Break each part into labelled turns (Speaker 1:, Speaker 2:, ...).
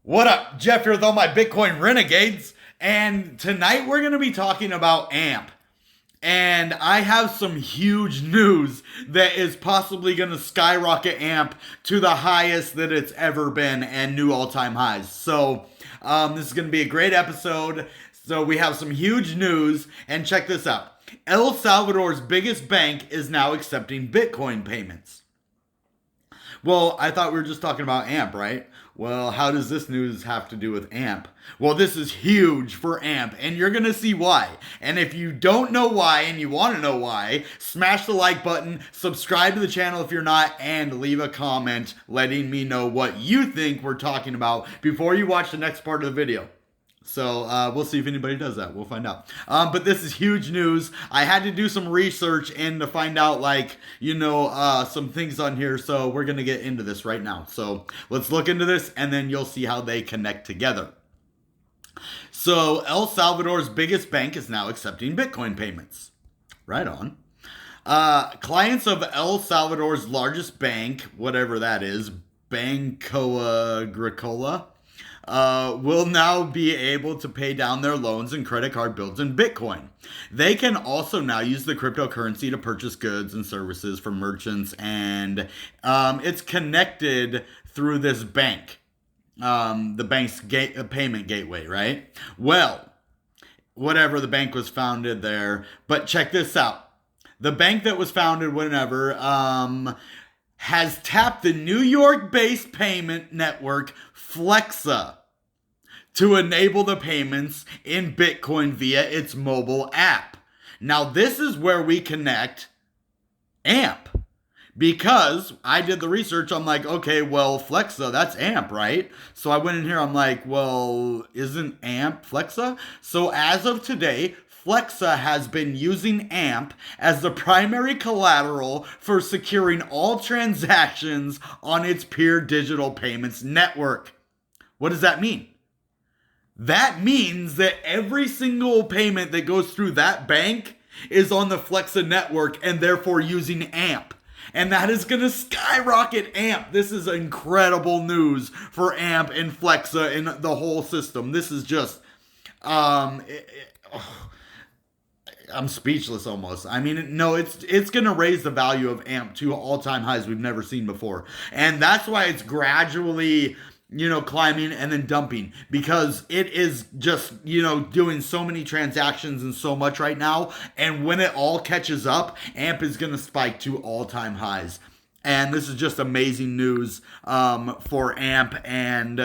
Speaker 1: What up? Jeff here with all my Bitcoin renegades. And tonight we're going to be talking about AMP. And I have some huge news that is possibly going to skyrocket AMP to the highest that it's ever been and new all-time highs. So this is going to be a great episode. So we have some huge news, and check this out. El Salvador's biggest bank is now accepting Bitcoin payments. Well, I thought we were just talking about AMP, right? Well, how does this news have to do with AMP? Well, this is huge for AMP, and you're going to see why. And if you don't know why and you want to know why, smash the like button, subscribe to the channel if you're not, and leave a comment letting me know what you think we're talking about before you watch the next part of the video. So we'll see if anybody does that. We'll find out. But this is huge news. I had to do some research and to find out, some things on here. So we're going to get into this right now. So let's look into this, and then you'll see how they connect together. So El Salvador's biggest bank is now accepting Bitcoin payments. Right on. Clients of El Salvador's largest bank, whatever that is, Banco Agricola, will now be able to pay down their loans and credit card bills in Bitcoin. They can also now use the cryptocurrency to purchase goods and services from merchants, and it's connected through this bank, the bank's payment gateway, right? Well, whatever, the bank was founded there, but check this out. The bank that was founded whenever has tapped the New York-based payment network Flexa to enable the payments in Bitcoin via its mobile app. Now, this is where we connect AMP. Because I did the research, I'm like, okay, well, Flexa, that's AMP, right? So I went in here, I'm like, well, isn't AMP Flexa? So as of today, Flexa has been using AMP as the primary collateral for securing all transactions on its peer digital payments network. What does that mean? That means that every single payment that goes through that bank is on the Flexa network and therefore using AMP. And that is going to skyrocket AMP. This is incredible news for AMP and Flexa and the whole system. This is just, I'm speechless almost. I mean, no, it's going to raise the value of AMP to all-time highs we've never seen before. And that's why it's gradually, climbing and then dumping, because it is just, doing so many transactions and so much right now. And when it all catches up, AMP is going to spike to all-time highs. And this is just amazing news for AMP and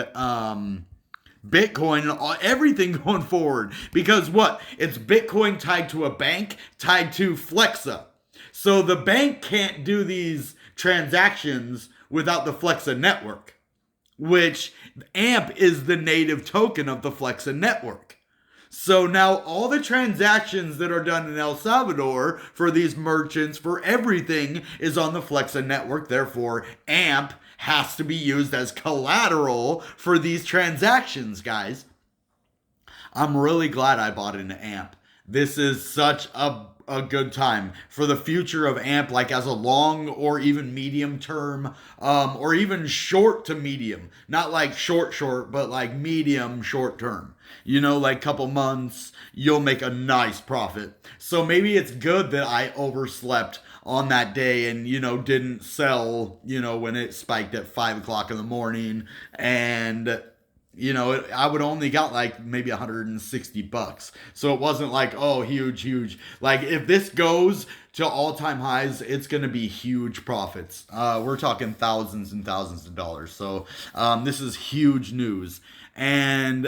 Speaker 1: Bitcoin and everything going forward. Because what? It's Bitcoin tied to a bank, tied to Flexa. So the bank can't do these transactions without the Flexa network, which AMP is the native token of the Flexa network. So now all the transactions that are done in El Salvador for these merchants, for everything, is on the Flexa network. Therefore, AMP has to be used as collateral for these transactions, guys. I'm really glad I bought into AMP. This is such a good time for the future of AMP, like as a long or even medium term, or even short to medium. Not like short, but like medium short term. Like couple months, you'll make a nice profit. So maybe it's good that I overslept on that day and, didn't sell, when it spiked at 5 o'clock in the morning. And I would only got like maybe $160. So it wasn't like, oh, huge. Like if this goes to all-time highs, it's going to be huge profits. We're talking thousands and thousands of dollars. So this is huge news. And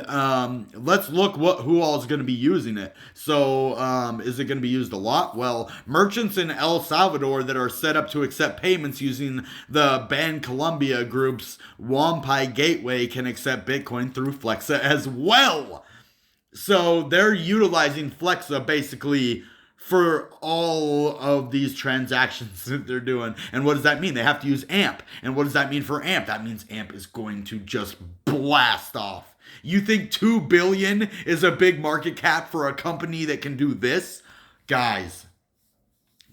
Speaker 1: let's look who all is going to be using it. So is it going to be used a lot? Well, merchants in El Salvador that are set up to accept payments using the Bancolombia Group's Wampai Gateway can accept Bitcoin through Flexa as well. So they're utilizing Flexa basically for all of these transactions that they're doing. And what does that mean? They have to use AMP. And what does that mean for AMP? That means AMP is going to just blast off. You think 2 billion is a big market cap for a company that can do this? Guys,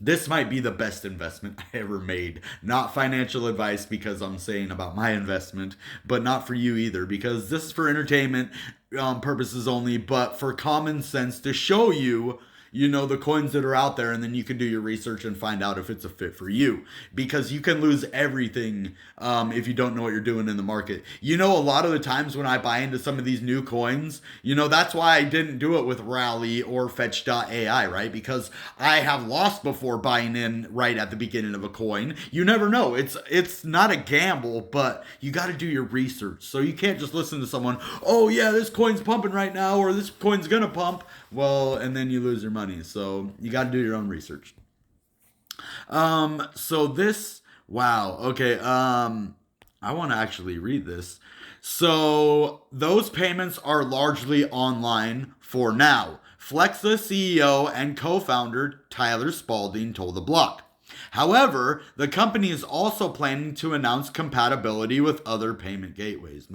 Speaker 1: This might be the best investment I ever made. Not financial advice because I'm saying about my investment, but not for you either because this is for entertainment purposes only, but for common sense to show you, the coins that are out there, and then you can do your research and find out if it's a fit for you. Because you can lose everything if you don't know what you're doing in the market. A lot of the times when I buy into some of these new coins, that's why I didn't do it with Rally or Fetch.ai, right? Because I have lost before buying in right at the beginning of a coin. You never know. It's not a gamble, but you got to do your research. So you can't just listen to someone, oh yeah, this coin's pumping right now, or this coin's gonna pump. Well, and then you lose your money. So you got to do your own research. So this, wow. Okay. I want to actually read this. So those payments are largely online for now. Flexa CEO and co-founder Tyler Spalding told The Block. However, the company is also planning to announce compatibility with other payment gateways.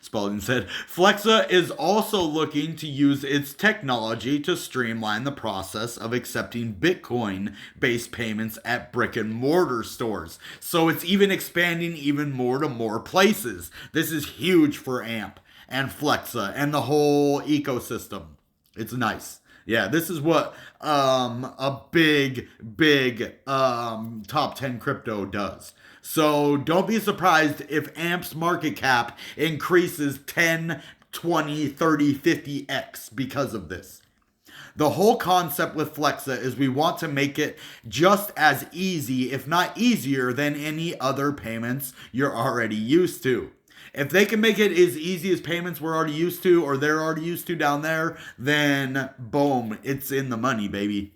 Speaker 1: Spalding said, Flexa is also looking to use its technology to streamline the process of accepting Bitcoin-based payments at brick-and-mortar stores. So it's even expanding even more to more places. This is huge for AMP and Flexa and the whole ecosystem. It's nice. Yeah, this is what a big top 10 crypto does. So don't be surprised if AMP's market cap increases 10, 20, 30, 50x because of this. The whole concept with Flexa is we want to make it just as easy, if not easier, than any other payments you're already used to. If they can make it as easy as payments we're already used to, or they're already used to down there, then boom, it's in the money, baby.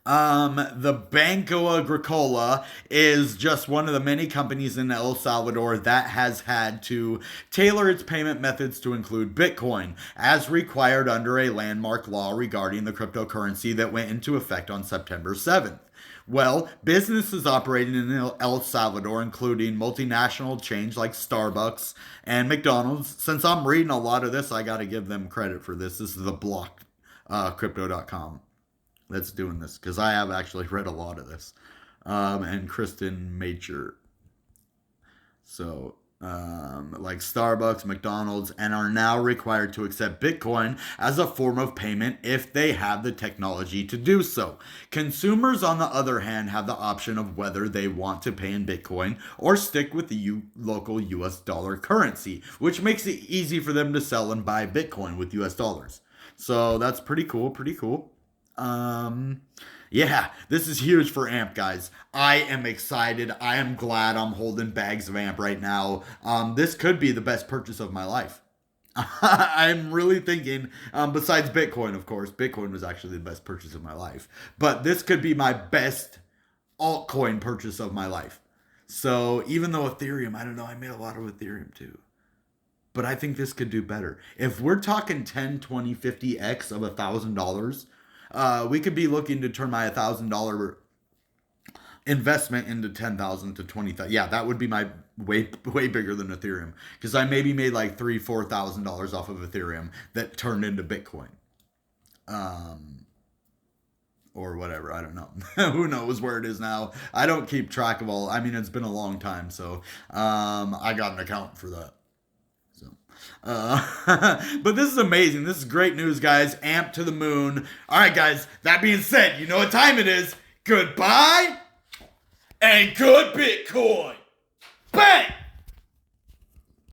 Speaker 1: The Banco Agricola is just one of the many companies in El Salvador that has had to tailor its payment methods to include Bitcoin, as required under a landmark law regarding the cryptocurrency that went into effect on September 7th. Well, businesses operating in El Salvador, including multinational chains like Starbucks and McDonald's. Since I'm reading a lot of this, I got to give them credit for this. This is the block, crypto.com. That's doing this because I have actually read a lot of this. And Kristen made sure. So, like Starbucks, McDonald's, and are now required to accept Bitcoin as a form of payment if they have the technology to do so. Consumers, on the other hand, have the option of whether they want to pay in Bitcoin or stick with the local US dollar currency, which makes it easy for them to sell and buy Bitcoin with US dollars. So that's pretty cool, Yeah, this is huge for AMP, guys. I am excited. I am glad I'm holding bags of AMP right now. This could be the best purchase of my life. I'm really thinking, besides Bitcoin, of course. Bitcoin was actually the best purchase of my life. But this could be my best altcoin purchase of my life. So even though Ethereum, I don't know, I made a lot of Ethereum too. But I think this could do better. If we're talking 10, 20, 50x of $1,000, we could be looking to turn my $1,000 investment into 10,000 to 20,000. Yeah, that would be my way bigger than Ethereum because I maybe made like $3,000-$4,000 off of Ethereum that turned into Bitcoin, or whatever. I don't know. Who knows where it is now? I don't keep track of all. I mean, it's been a long time, so I got an account for that. But this is amazing. This is great news, guys. AMP to the moon. All right, guys. That being said, you know what time it is. Goodbye and good Bitcoin. Bang!